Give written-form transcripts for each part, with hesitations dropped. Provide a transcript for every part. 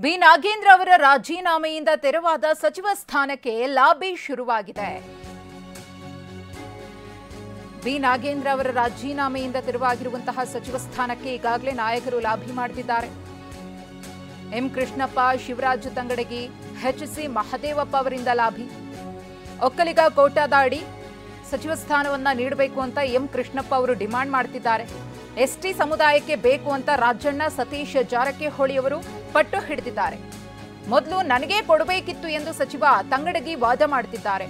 B Nagendra ಅವರ ರಾಜೀನಾಮೆಯಿಂದ ತೆರವಾದ ಸಚಿವ ಸ್ಥಾನಕ್ಕೆ ಲಾಬಿ ಶುರುವಾಗಿದೆ. ಬಿ ನಾಗೇಂದ್ರ ಅವರ ರಾಜೀನಾಮೆಯಿಂದ ತೆರವಾಗಿರುವಂತಹ ಸಚಿವ ಸ್ಥಾನಕ್ಕೆ ಈಗಾಗಲೇ ನಾಯಕರು ಲಾಬಿ ಮಾಡುತ್ತಿದ್ದಾರೆ. ಎಂ ಕೃಷ್ಣಪ್ಪ, ಶಿವರಾಜ್ ತಂಗಡಗಿ, ಎಚ್.ಸಿ. ಮಹದೇವಪ್ಪ ಅವರಿಂದ ಲಾಬಿ. ಒಕ್ಕಲಿಗ ಕೋಟಾದ ಅಡಿ ಸಚಿವ ಸ್ಥಾನವನ್ನ ನೀಡಬೇಕು ಅಂತ ಎಂ ಕೃಷ್ಣಪ್ಪ ಅವರು ಡಿಮಾಂಡ್ ಮಾಡುತ್ತಿದ್ದಾರೆ. ಎಸ್ಟಿ ಸಮುದಾಯಕ್ಕೆ ಬೇಕು ಅಂತ ರಾಜಣ್ಣ, ಸತೀಶ್ ಜಾರಕಿಹೊಳಿ ಅವರು ಪಟ್ಟು ಹಿಡಿದಿದ್ದಾರೆ. ಮೊದಲು ನನಗೇ ಕೊಡಬೇಕಿತ್ತು ಎಂದು ಸಚಿವ ತಂಗಡಗಿ ವಾದ ಮಾಡುತ್ತಿದ್ದಾರೆ.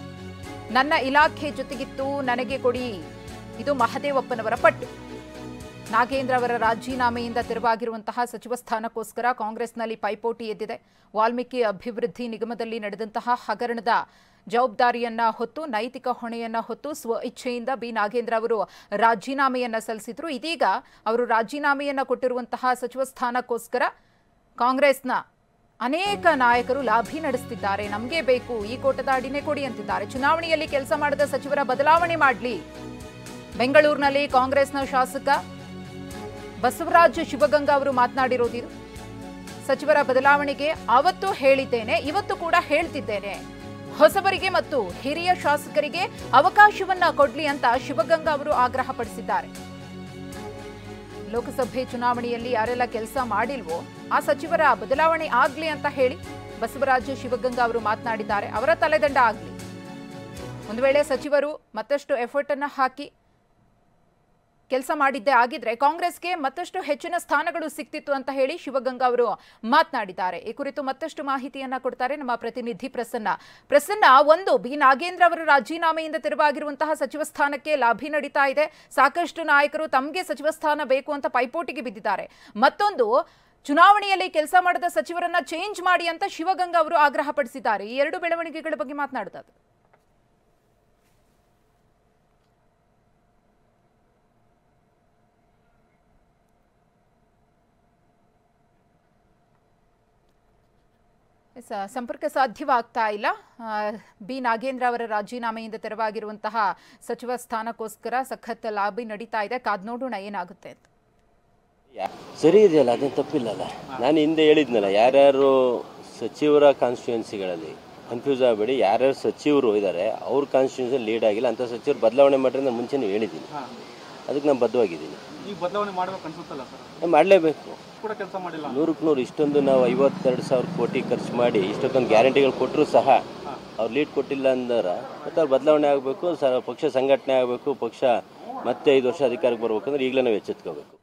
ನನ್ನ ಇಲಾಖೆ ಜೊತೆಗಿತ್ತು, ನನಗೆ ಕೊಡಿ, ಇದು ಮಹದೇವಪ್ಪನವರ ಪಟ್ಟು. ನಾಗೇಂದ್ರ ಅವರ ರಾಜೀನಾಮೆಯಿಂದ ತೆರವಾಗಿರುವಂತಹ ಸಚಿವ ಸ್ಥಾನಕ್ಕೋಸ್ಕರ ಕಾಂಗ್ರೆಸ್ನಲ್ಲಿ ಪೈಪೋಟಿ ಎದ್ದಿದೆ. ವಾಲ್ಮೀಕಿ ಅಭಿವೃದ್ಧಿ ನಿಗಮದಲ್ಲಿ ನಡೆದಂತಹ ಹಗರಣದ ಜವಾಬ್ದಾರಿಯನ್ನ ಹೊತ್ತು, ನೈತಿಕ ಹೊಣೆಯನ್ನ ಹೊತ್ತು ಸ್ವ ಇಚ್ಛೆಯಿಂದ ಬಿ ನಾಗೇಂದ್ರ ಅವರು ರಾಜೀನಾಮೆಯನ್ನ ಸಲ್ಲಿಸಿದ್ರು. ಇದೀಗ ಅವರು ರಾಜೀನಾಮೆಯನ್ನ ಕೊಟ್ಟಿರುವಂತಹ ಸಚಿವ ಸ್ಥಾನಕ್ಕೋಸ್ಕರ ಕಾಂಗ್ರೆಸ್ನ ಅನೇಕ ನಾಯಕರು ಲಾಬಿ ನಡೆಸುತ್ತಿದ್ದಾರೆ. ನಮಗೆ ಬೇಕು, ಈ ಕೋಟದ ಅಡಿನೇ ಕೊಡಿ ಅಂತಿದ್ದಾರೆ. ಚುನಾವಣೆಯಲ್ಲಿ ಕೆಲಸ ಮಾಡದ ಸಚಿವರ ಬದಲಾವಣೆ ಮಾಡಲಿ. ಬೆಂಗಳೂರಿನಲ್ಲಿ ಕಾಂಗ್ರೆಸ್ನ ಶಾಸಕ ಬಸವರಾಜ ಶಿವಗಂಗಾ ಅವರು ಮಾತನಾಡಿರೋದಿದು. ಸಚಿವರ ಬದಲಾವಣೆಗೆ ಅವತ್ತು ಹೇಳಿದ್ದೇನೆ, ಇವತ್ತು ಕೂಡ ಹೇಳ್ತಿದ್ದೇನೆ. ಹೊಸಬರಿಗೆ ಮತ್ತು ಹಿರಿಯ ಶಾಸಕರಿಗೆ ಅವಕಾಶವನ್ನ ಕೊಡ್ಲಿ ಅಂತ ಶಿವಗಂಗಾ ಅವರು ಆಗ್ರಹಪಡಿಸಿದ್ದಾರೆ. ಲೋಕಸಭೆ ಚುನಾವಣೆಯಲ್ಲಿ ಯಾರೆಲ್ಲ ಕೆಲಸ ಮಾಡಿಲ್ವೋ ಆ ಸಚಿವರ ಬದಲಾವಣೆ ಆಗ್ಲಿ ಅಂತ ಹೇಳಿ ಬಸವರಾಜ ಶಿವಗಂಗಾ ಅವರು ಮಾತನಾಡಿದ್ದಾರೆ. ಅವರ ತಲೆದಂಡ ಆಗ್ಲಿ. ಒಂದು ವೇಳೆ ಸಚಿವರು ಮತ್ತಷ್ಟು ಎಫರ್ಟ್ ಅನ್ನ ಹಾಕಿ ಕೆಲಸ ಮಾಡಿದ್ದೇ ಆಗಿದ್ರೆ ಕಾಂಗ್ರೆಸ್ಗೆ ಮತ್ತಷ್ಟು ಹೆಚ್ಚಿನ ಸ್ಥಾನಗಳು ಸಿಕ್ತಿತ್ತು ಅಂತ ಹೇಳಿ ಶಿವಗಂಗಾ ಅವರು ಮಾತನಾಡಿದ್ದಾರೆ. ಈ ಕುರಿತು ಮತ್ತಷ್ಟು ಮಾಹಿತಿಯನ್ನ ಕೊಡ್ತಾರೆ ನಮ್ಮ ಪ್ರತಿನಿಧಿ ಪ್ರಸನ್ನ. ಒಂದು, ಬಿ ನಾಗೇಂದ್ರ ಅವರ ರಾಜೀನಾಮೆಯಿಂದ ತೆರವಾಗಿರುವಂತಹ ಸಚಿವ ಸ್ಥಾನಕ್ಕೆ ಲಾಬಿ ನಡೀತಾ ಇದೆ. ಸಾಕಷ್ಟು ನಾಯಕರು ತಮಗೆ ಸಚಿವ ಸ್ಥಾನ ಬೇಕು ಅಂತ ಪೈಪೋಟಿಗೆ ಬಿದ್ದಿದ್ದಾರೆ. ಮತ್ತೊಂದು, ಚುನಾವಣೆಯಲ್ಲಿ ಕೆಲಸ ಮಾಡದ ಸಚಿವರನ್ನ ಚೇಂಜ್ ಮಾಡಿ ಅಂತ ಶಿವಗಂಗಾ ಅವರು ಆಗ್ರಹಪಡಿಸಿದ್ದಾರೆ. ಈ ಎರಡು ಬೆಳವಣಿಗೆಗಳ ಬಗ್ಗೆ ಮಾತನಾಡುತ್ತಾರೆ. ಸಂಪರ್ಕ ಸಾಧ್ಯವಾಗ್ತಾ ಇಲ್ಲ. ಬಿ ನಾಗೇಂದ್ರ ಅವರ ರಾಜೀನಾಮೆಯಿಂದ ತೆರವಾಗಿರುವಂತಹ ಸಚಿವ ಸ್ಥಾನಕ್ಕೋಸ್ಕರ ಸಖತ್ ಲಾಬಿ ನಡೀತಾ ಇದೆ. ಕಾದ್ ನೋಡೋಣ ಏನಾಗುತ್ತೆ ಅಂತ. ಸರಿ ಇದೆಯಲ್ಲ, ಅದೇನು ತಪ್ಪಿಲ್ಲಲ್ಲ. ನಾನು ಹಿಂದೆ ಹೇಳಿದ್ನಲ್ಲ, ಯಾರ್ಯಾರು ಸಚಿವರ ಕಾನ್ಸ್ಟಿಟ್ಯೂನ್ಸಿಗಳಲ್ಲಿ ಕನ್ಫ್ಯೂಸ್ ಆಗಬೇಡಿ. ಯಾರ್ಯಾರು ಸಚಿವರು ಇದ್ದಾರೆ ಅವ್ರ ಕಾನ್ಸ್ಟಿಟ್ಯೂನ್ಸಿ ಲೀಡ್ ಆಗಿಲ್ಲ ಅಂತ ಸಚಿವರು ಬದಲಾವಣೆ ಮಾಡ್ರೆ ನಾನು ಮುಂಚೆನೇ ಹೇಳಿದ್ದೀನಿ. ಅದಕ್ಕೆ ನಾನು ಬದ್ಧವಾಗಿದ್ದೀನಿ. ಮಾಡಲೇಬೇಕು. 100ಕ್ಕೆ 100 ಇಷ್ಟೊಂದು ನಾವು 52,000 ಕೋಟಿ ಖರ್ಚು ಮಾಡಿ ಇಷ್ಟೊಂದು ಗ್ಯಾರಂಟಿಗಳು ಕೊಟ್ಟರು ಸಹ ಅವ್ರು ಲೀಡ್ ಕೊಟ್ಟಿಲ್ಲ ಅಂದ್ರೆ ಮತ್ತೆ ಅವ್ರು ಬದಲಾವಣೆ ಆಗಬೇಕು, ಪಕ್ಷ ಸಂಘಟನೆ ಆಗಬೇಕು, ಪಕ್ಷ ಮತ್ತೆ 5 ವರ್ಷ ಅಧಿಕಾರಕ್ಕೆ ಬರ್ಬೇಕಂದ್ರೆ ಈಗಲೇ ನಾವು ಎಚ್ಚೆತ್ಕೋಬೇಕು.